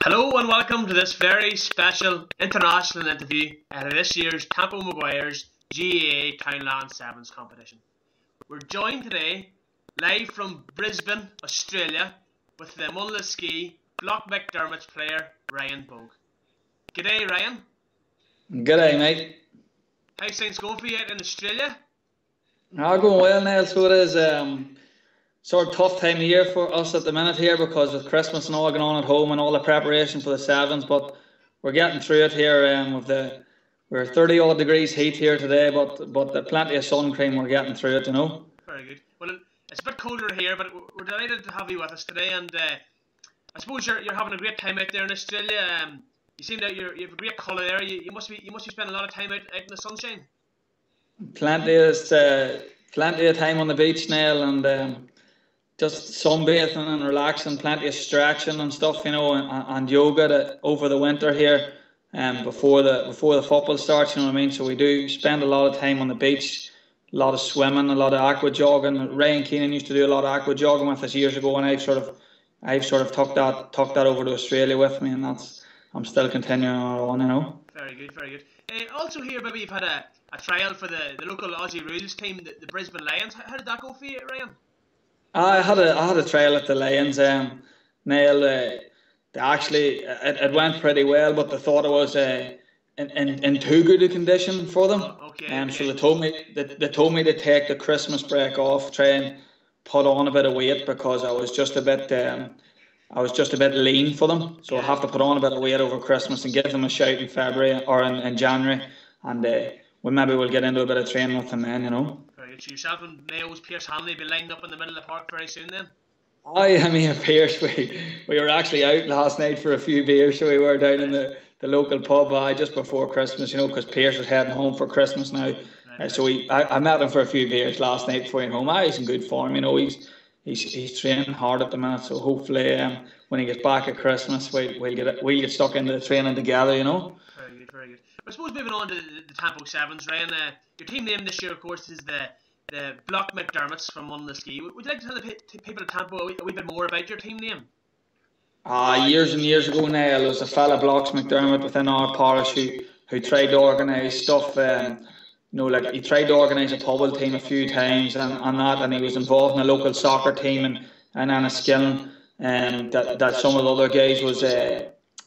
Hello and welcome to this very special international interview at this year's Tampo Maguire's GAA Townland Sevens competition. We're joined today live from Brisbane, Australia with the Munla Ski Block McDermott's player Ryan Bogue. G'day Ryan. G'day mate. How's things going for you out in Australia? Going well now, so it is. Sort of tough time of year for us at the minute here because with Christmas and all going on at home and all the preparation for the sevens, but we're getting through it here. We're 30 odd degrees heat here today, but plenty of sun cream. We're getting through it, you know. Very good. Well, it's a bit colder here, but we're delighted to have you with us today. And I suppose you're having a great time out there in Australia. You seem that you have a great colour there. You must be spending a lot of time out in the sunshine. Plenty of time on the beach, Neil, and just sunbathing and relaxing, plenty of stretching and stuff, you know, and yoga over the winter here, before the football starts, you know what I mean. So we do spend a lot of time on the beach, a lot of swimming, a lot of aqua jogging. Ray and Keenan used to do a lot of aqua jogging with us years ago, and I've sort of tucked that over to Australia with me, and I'm still continuing on, you know. Very good, very good. Also here, maybe you've had a trial for the local Aussie rules team, the Brisbane Lions. How did that go for you, Ryan? I had a trial at the Lions. Neil, it went pretty well, but they thought it was in too good a condition for them. Okay. So they told me to take the Christmas break off, try and put on a bit of weight because I was just a bit lean for them. So I have to put on a bit of weight over Christmas and give them a shout in February or in January, and we'll get into a bit of training with them then, you know. So yourself and Nails Pierce Hanley be lined up in the middle of the park very soon then? I mean, Pierce, we were actually out last night for a few beers, so we were down in the local pub just before Christmas, you know, because Pierce was heading home for Christmas now. So I met him for a few beers last night before he went home. He's in good form, you know. He's training hard at the minute, so hopefully when he gets back at Christmas, we'll get stuck into the training together, you know. Very good, very good. I suppose moving on to the Tampo Sevens, Ryan, your team name this year, of course, is the Block McDermott's from Munla Ski. Would you like to tell the people at Tampo a wee bit more about your team name? Years and years ago now, there was a fella, Blocks McDermott, within our parish who tried to organise stuff. Like he tried to organise a pubble team a few times and he was involved in a local soccer team and Enniskillen that some of the other guys was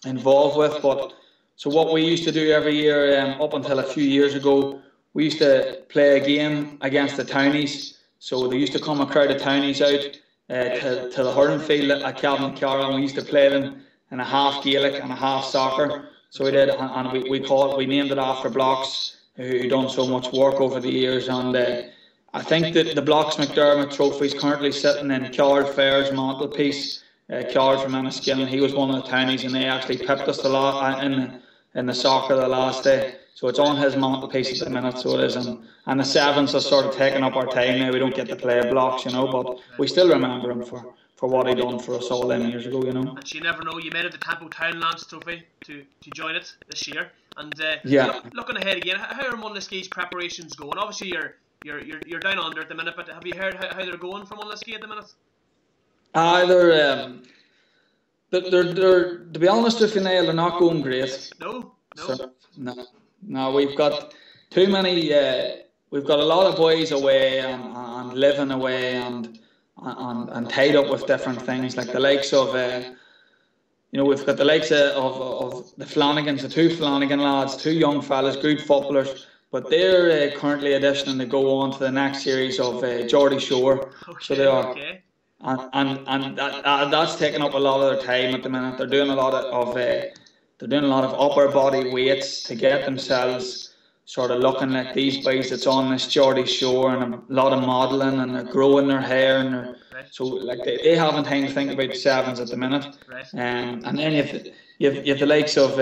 involved with. But so what we used to do every year, up until a few years ago, we used to play a game against the townies. So they used to come a crowd of townies out to the hurling field at Calvin Carroll, and we used to play them in a half Gaelic and a half soccer. So we did, and we named it after Blocks, who done so much work over the years. And I think that the Blocks McDermott trophy is currently sitting in Card Fair's mantelpiece. Card from Enniskillen, he was one of the townies, and they actually pipped us a lot in the soccer the last day. So it's on his mantelpiece at the minute, so it is. And the sevens are sort of taking up our time now. We don't get to play Blocks, you know, but we still remember him for what he done for us all them years ago, you know. And you never know, you made it the Tampo Townland trophy to join it this year. And looking ahead again, how are Munla Ski's preparations going? Obviously you're down under at the minute, but have you heard how they're going for Munla Ski at the minute? They're to be honest with you, Neil, they're not going great. No. No, we've got too many. We've got a lot of boys away and living away and tied up with different things, like the likes of we've got the likes of the Flanagans, the two Flanagan lads, two young fellas, good footballers, but they're currently auditioning to go on to the next series of Geordie Shore. Okay, so they are. Okay. And that's taking up a lot of their time at the minute. They're doing a lot of upper body weights to get themselves sort of looking like these boys that's on this Geordie Shore, and a lot of modelling, and they're growing their hair, and so like they haven't time to think about sevens at the minute. And then you have the likes of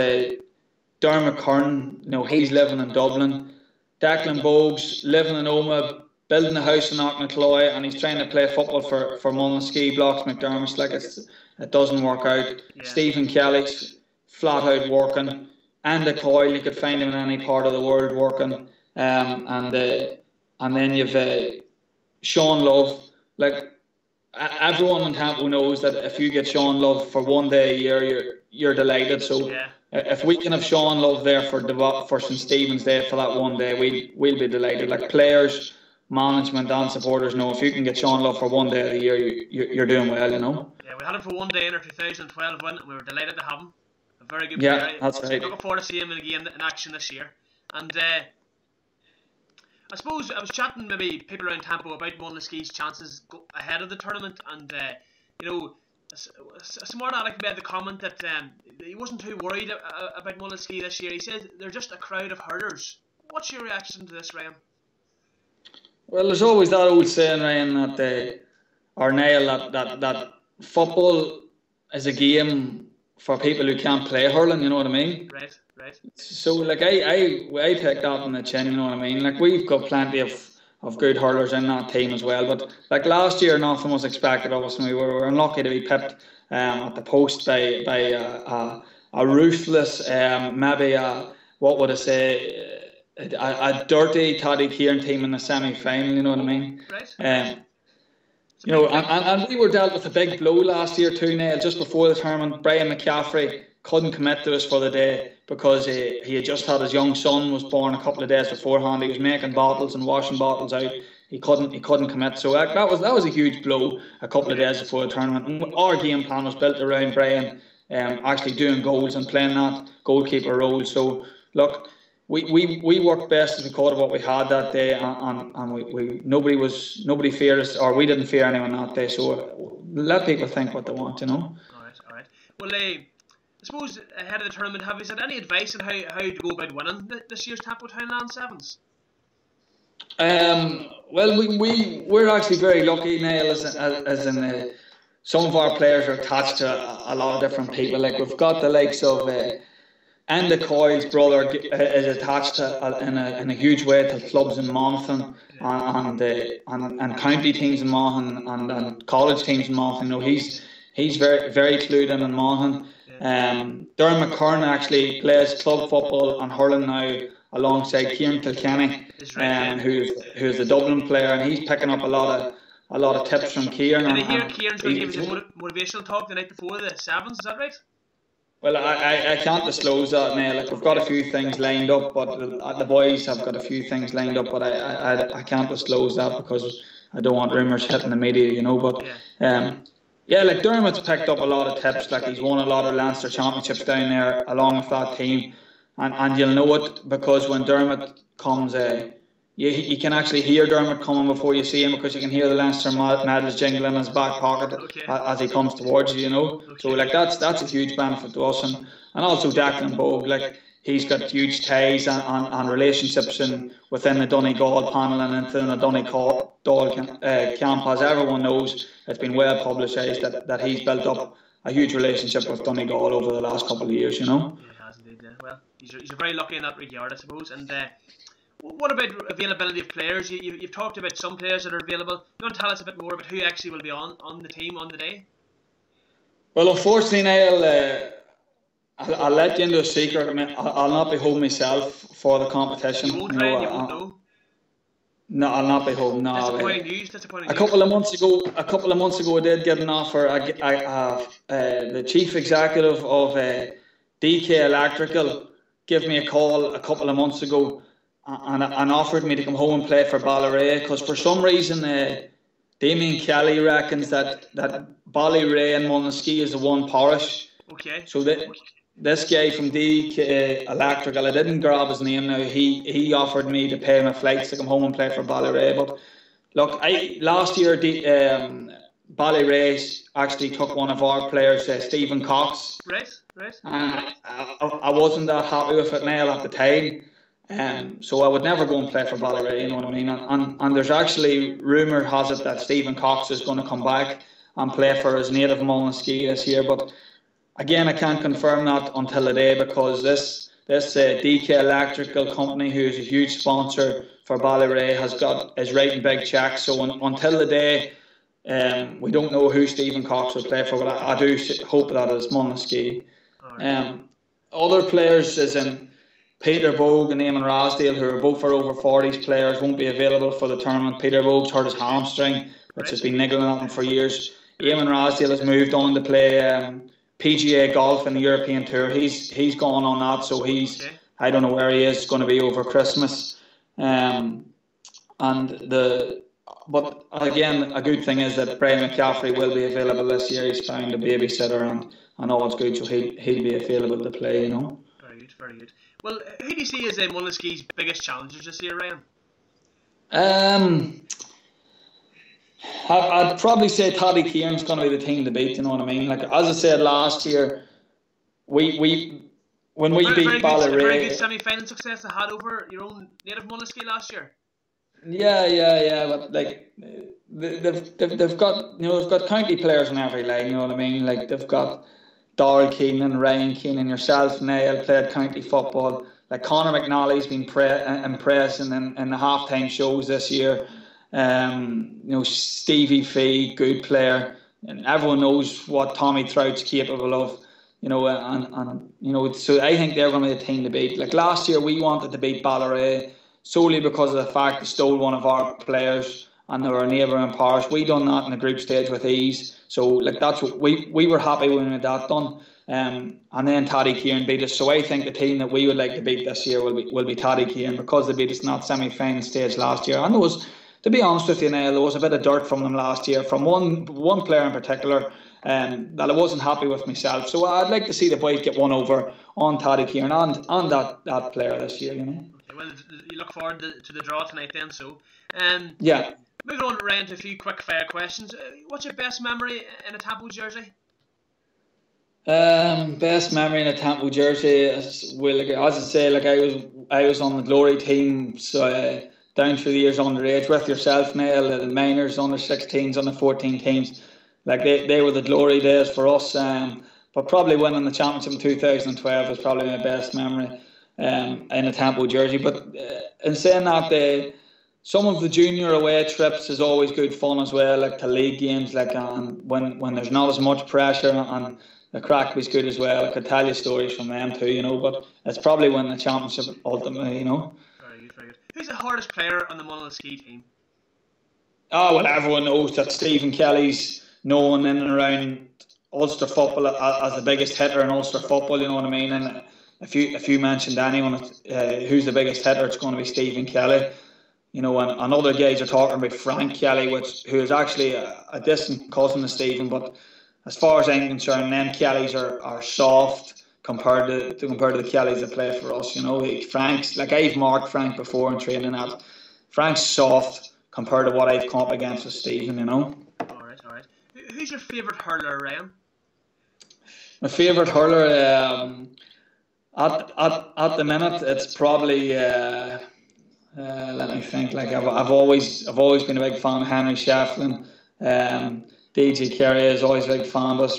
Dermot Curran, you know, he's living in Dublin. Declan Bogue's living in Oma, building a house in Knocknacloy, and he's trying to play football for Munla Ski Blocks McDermott's. Like it doesn't work out. Yeah. Stephen Kelly's flat out working. And Coyle, you could find him in any part of the world working. And then you've Sean Love. Like everyone in Tampo knows that if you get Sean Love for one day a year, you're delighted. So if we can have Sean Love there for St Stephen's Day for that one day, we'll be delighted. Like players, management and supporters know if you can get Sean Love for one day of the year, you're doing well, you know. Yeah, we had him for one day in our 2012 win, and we were delighted to have him. A very good player. Yeah, that's right. Looking forward to seeing him again in action this year. And I suppose I was chatting maybe people around Tampa about Mullinskee's chances ahead of the tournament, and you know, a smart aleck made the comment that he wasn't too worried about Mullinskee this year. He said they're just a crowd of hurlers. What's your reaction to this, Ryan? Well, there's always that old saying, Ryan, that or Niall, that football is a game for people who can't play hurling. You know what I mean? Right. So like I take that on the chin. You know what I mean? Like we've got plenty of good hurlers in that team as well. But like last year, nothing was expected of us, and we were unlucky to be pipped at the post by a ruthless, maybe what would I say? A dirty Toddy Kieran team in the semi-final, you know what I mean? Right. You know, and we were dealt with a big blow last year too, Neil, just before the tournament. Brian McCaffrey couldn't commit to us for the day because he had just had his young son was born a couple of days beforehand. He was making bottles and washing bottles out. He couldn't commit. So that was a huge blow a couple of days before the tournament. And our game plan was built around Brian actually doing goals and playing that goalkeeper role. So look, we worked best as we could of what we had that day, and nobody feared us, or we didn't fear anyone that day. So let people think what they want, you know. All right. Well, I suppose ahead of the tournament, have you had any advice on how to go about winning this year's Tampa Townland Sevens? Well, we're actually very lucky, Niall, as in some of our players are attached to a lot of different people. Like we've got the likes of. Andy Coyle's brother is attached to, in a huge way to clubs in Monaghan and county teams in Monaghan and college teams in Monaghan. You know, he's very very clued in Monaghan. Darren McCurran actually plays club football and hurling now alongside Kieran Kilkenny, who's a Dublin player, and he's picking up a lot of tips from Kieran. Did I hear Kieran's going to give us a motivational talk the night before the Sevens? Is that right? Well, I can't disclose that now. Like we've got a few things lined up, but the boys have got a few things lined up, but I can't disclose that because I don't want rumours hitting the media, you know. But like Dermot's picked up a lot of tips. Like he's won a lot of Leinster championships down there along with that team, and you'll know it because when Dermot comes, you can actually hear Dermot coming before you see him because you can hear the Leinster medals jingling in his back pocket as he comes towards you, you know. So like that's a huge benefit to us, and also Declan Bogue, like he's got huge ties and relationships within the Donegal panel and into the Donegal camp, as everyone knows. It's been well publicised that he's built up a huge relationship with Donegal over the last couple of years, you know. Yeah, he has indeed. Well, he's very lucky in that regard, I suppose. And what about availability of players? You've talked about some players that are available. You want to tell us a bit more about who actually will be on the team on the day? Well, unfortunately, Niall, I'll let you into a secret. I mean, I'll not be home myself for the competition. You won't know? No, I'll not be home. No. Disappointing news. A couple of months ago, I did get an offer. The chief executive of DK Electrical gave me a call a couple of months ago and offered me to come home and play for Ballyrea because for some reason Damien Kelly reckons that Ballyrea and Mullinskee is the one parish. Okay. So this guy from DK Electrical, I didn't grab his name now, he offered me to pay my flights to come home and play for Ballyrea. But look, last year Ballyrea actually took one of our players, Stephen Cox. Right. I wasn't that happy with it now at the time. So I would never go and play for Ballyrea, you know what I mean? And there's actually rumour has it that Stephen Cox is going to come back and play for his native Mullinskee this year. But again, I can't confirm that until the day because this DK Electrical company, who's a huge sponsor for Ballyrea, is writing big checks. So until the day, we don't know who Stephen Cox will play for. But I do hope that it's Mullinskee. Other players is in Peter Bogue and Eamon Rasdale, who are both for over 40s players, won't be available for the tournament. Peter Bogue's hurt his hamstring, which has been niggling at him for years. Eamon Rasdale has moved on to play PGA golf and the European Tour. He's gone on that, so I don't know where he is going to be over Christmas. But again, a good thing is that Brian McCaffrey will be available this year. He's found a babysitter and all is good, so he'll be available to play, you know. Very good, very good. Well, who do you see as Mullinsky's biggest challenges this year, Ryan? I'd probably say Toddy Kieran's going to be the team to beat, you know what I mean? Like, as I said last year, when we beat Ballyrea... A very good semi-final success they had over your own native Mullinsky last year. Yeah, but like they've got they've got county players in every line, you know what I mean? Like they've got Darrell Keenan, Ryan Keenan, yourself, Niall played county football. Like Conor McNally's been impressing in the halftime shows this year. Stevie Fee, good player, and everyone knows what Tommy Trout's capable of. So I think they're going to be the team to beat. Like last year, we wanted to beat Ballyrea solely because of the fact they stole one of our players and they were a neighbouring parish. We done that in the group stage with ease. So like that's what we were happy when we had that done. And then Toddy Kieran beat us. So I think the team that we would like to beat this year will be Toddy Kieran, because they beat us in that semi-final stage last year. And there was, to be honest with you, Niall, there was a bit of dirt from them last year, from one player in particular, that I wasn't happy with myself. So I'd like to see the boys get one over on Toddy Kieran and that player this year, you know. Well, you look forward to the draw tonight then, so. Yeah. Moving on around to a few quick fire questions. What's your best memory in a Tampo jersey? Best memory in a Tampo jersey, as I say, like I was on the Glory team, so down through the years underage with yourself, Niall, the minors, under 16s, under 14 teams. Like they were the glory days for us. But probably winning the championship in 2012 was probably my best memory in a Tampo jersey. But in saying that, some of the junior away trips is always good fun as well, like to league games, like when there's not as much pressure, and the crack was good as well. I could tell you stories from them too, you know. But it's probably winning the championship ultimately, you know. Very good, very good. Who's the hardest player on the Mullinsky team? Oh well, everyone knows that Stephen Kelly's known in and around Ulster football as the biggest hitter in Ulster football, you know what I mean? And if you mentioned anyone who's the biggest hitter, it's going to be Stephen Kelly. You know, and other guys are talking about Frank Kelly, who is actually a distant cousin of Stephen. But as far as I'm concerned, them Kellys are soft compared to the Kellys that play for us. You know, Frank's, like I've marked Frank before in training, that Frank's soft compared to what I've come up against with Stephen. You know. All right. Who's your favourite hurler, Ryan? My favourite hurler, at the minute, it's probably. Let me think. Like I've always been a big fan of Henry Shefflin. DJ Carey is always a big fan, but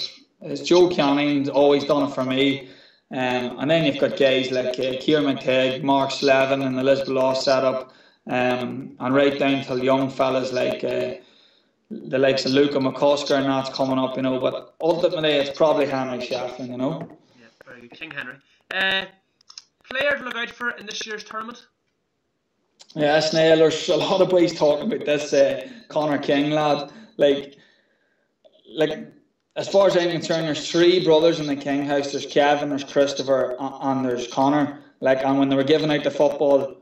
it's Joe Canning's always done it for me. And then you've got guys like Kieran McTagg, Mark Slevin, and the Lisbon setup, and right down to young fellas like the likes of Luca McCusker, and that's coming up, you know. But ultimately, it's probably Henry Shefflin, you know. Yeah, very good, King Henry. Player to look out for in this year's tournament? Yes, Niall, there's a lot of boys talking about this Conor King lad. Like as far as I'm concerned, there's three brothers in the King house. There's Kevin, there's Christopher, and there's Conor. Like, and when they were giving out the football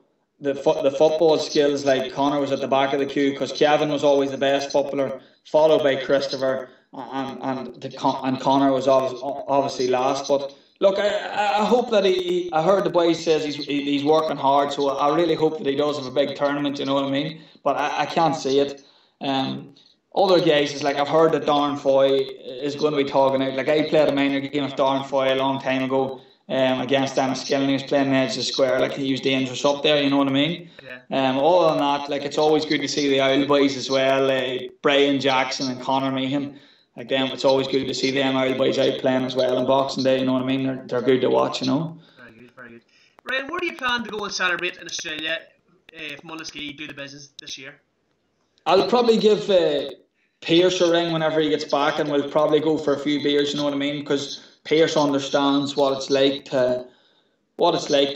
skills, like Conor was at the back of the queue because Kevin was always the best footballer, followed by Christopher, and Conor was obviously last. But look, I hope that I heard the boys says he's working hard, so I really hope that he does have a big tournament, you know what I mean? But I can't see it. Other guys, is like I've heard that Darren Foy is going to be talking out. Like I played a minor game of Darren Foy a long time ago against Dennis Skillen. He was playing the edge of the square, like he was dangerous up there, you know what I mean? Yeah. Other than that, like it's always good to see the Owl boys as well, Brian Jackson and Conor Meehan. Like them, it's always good to see them Owl boys out playing as well on Boxing Day, you know what I mean? They're good to watch, you know. Very good, very good. Ryan, where do you plan to go and celebrate in Australia if Mullinsky do the business this year? I'll probably give Pierce a ring whenever he gets back, and we'll probably go for a few beers, you know what I mean? Because Pierce understands what it's like to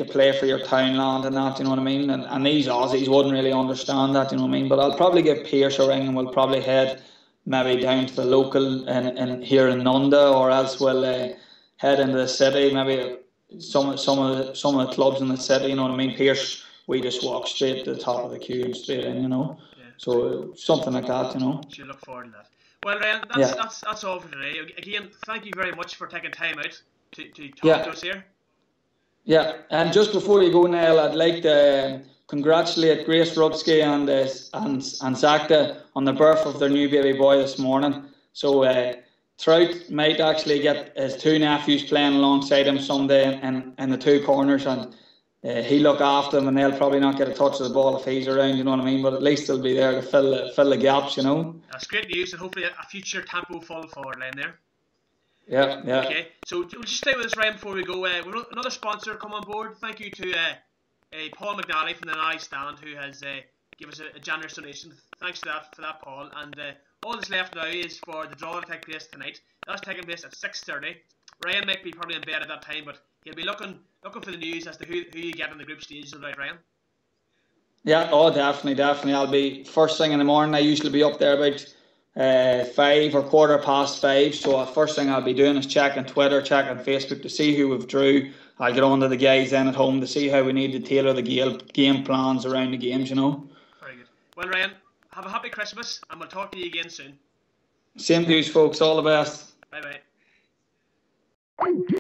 play for your townland and that, you know what I mean? And these Aussies wouldn't really understand that, you know what I mean? But I'll probably give Pierce a ring, and we'll probably head maybe down to the local and here in Nunda, or else we'll head into the city. Maybe some of the clubs in the city. You know what I mean? Pierce, we just walk straight to the top of the queue and straight in. You know. Yeah. So something like that. You know. Should look forward to that. Well, Ryan, that's all for today. Again, thank you very much for taking time out to talk to us here. Yeah, and just before you go, Niall, I'd like to congratulate Grace Rubsky and Zakta on the birth of their new baby boy this morning. So Trout might actually get his two nephews playing alongside him someday in the two corners, and he'll look after them, and they'll probably not get a touch of the ball if he's around, you know what I mean? But at least they'll be there to fill the gaps, you know. That's great news, and hopefully a future Tampo full forward line there. Yeah. Okay, so we'll just stay with us, Ryan, before we go. We've another sponsor come on board. Thank you to Paul McNally from the Nally Stand, who has given us a generous donation. Thanks for that, Paul. And all that's left now is for the draw to take place tonight. That's taking place at 6:30. Ryan might be probably in bed at that time, but he'll be looking for the news as to who you get in the group stages, right, Ryan? Yeah, oh, definitely. I'll be first thing in the morning. I usually be up there about 5 or 5:15. So first thing I'll be doing is checking Twitter, checking Facebook to see who withdrew. I'll get on to the guys then at home to see how we need to tailor the game plans around the games, you know. Very good. Well, Ryan, have a happy Christmas, and we'll talk to you again soon. Same to you, folks. All the best. Bye-bye.